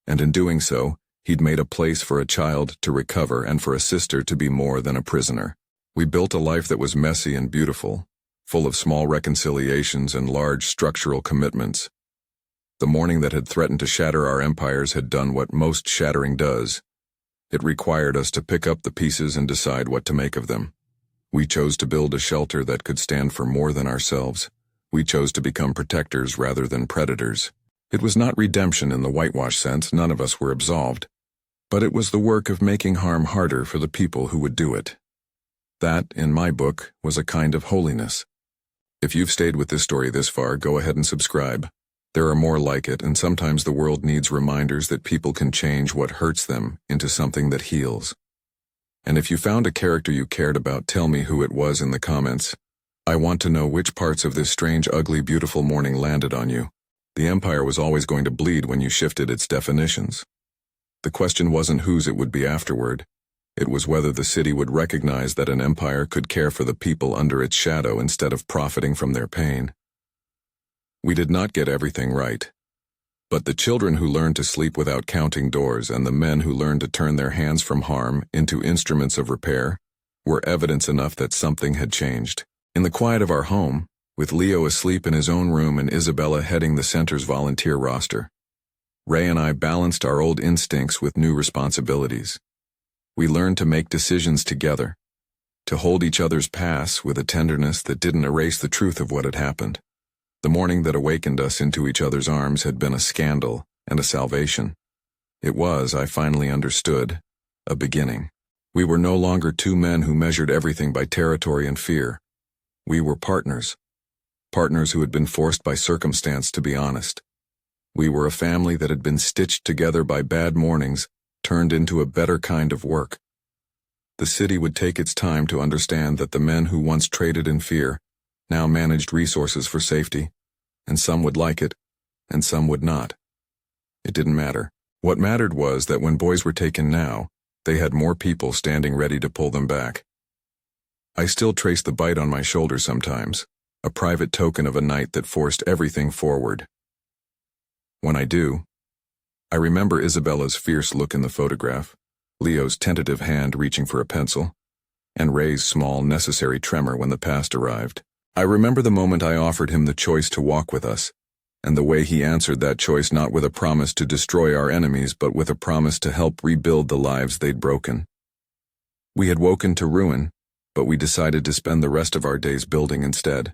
and in doing so, he'd made a place for a child to recover and for a sister to be more than a prisoner. We built a life that was messy and beautiful, full of small reconciliations and large structural commitments. The morning that had threatened to shatter our empires had done what most shattering does. It required us to pick up the pieces and decide what to make of them. We chose to build a shelter that could stand for more than ourselves. We chose to become protectors rather than predators. It was not redemption in the whitewash sense, none of us were absolved. But it was the work of making harm harder for the people who would do it. That, in my book, was a kind of holiness. If you've stayed with this story this far, go ahead and subscribe. There are more like it, and sometimes the world needs reminders that people can change what hurts them into something that heals. And if you found a character you cared about, tell me who it was in the comments. I want to know which parts of this strange, ugly, beautiful morning landed on you. The empire was always going to bleed when you shifted its definitions. The question wasn't whose it would be afterward. It was whether the city would recognize that an empire could care for the people under its shadow instead of profiting from their pain. We did not get everything right. But the children who learned to sleep without counting doors and the men who learned to turn their hands from harm into instruments of repair were evidence enough that something had changed. In the quiet of our home, with Leo asleep in his own room and Isabella heading the center's volunteer roster, Ray and I balanced our old instincts with new responsibilities. We learned to make decisions together, to hold each other's paths with a tenderness that didn't erase the truth of what had happened. The morning that awakened us into each other's arms had been a scandal and a salvation. It was, I finally understood, a beginning. We were no longer two men who measured everything by territory and fear. We were partners. Partners who had been forced by circumstance to be honest. We were a family that had been stitched together by bad mornings, turned into a better kind of work. The city would take its time to understand that the men who once traded in fear now managed resources for safety, and some would like it, and some would not. It didn't matter. What mattered was that when boys were taken now, they had more people standing ready to pull them back. I still trace the bite on my shoulder sometimes, a private token of a night that forced everything forward. When I do, I remember Isabella's fierce look in the photograph, Leo's tentative hand reaching for a pencil, and Ray's small, necessary tremor when the past arrived. I remember the moment I offered him the choice to walk with us, and the way he answered that choice not with a promise to destroy our enemies but with a promise to help rebuild the lives they'd broken. We had woken to ruin, but we decided to spend the rest of our days building instead.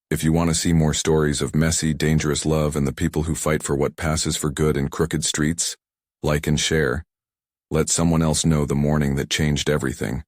If you want to see more stories of messy, dangerous love and the people who fight for what passes for good in crooked streets, like and share. Let someone else know the morning that changed everything.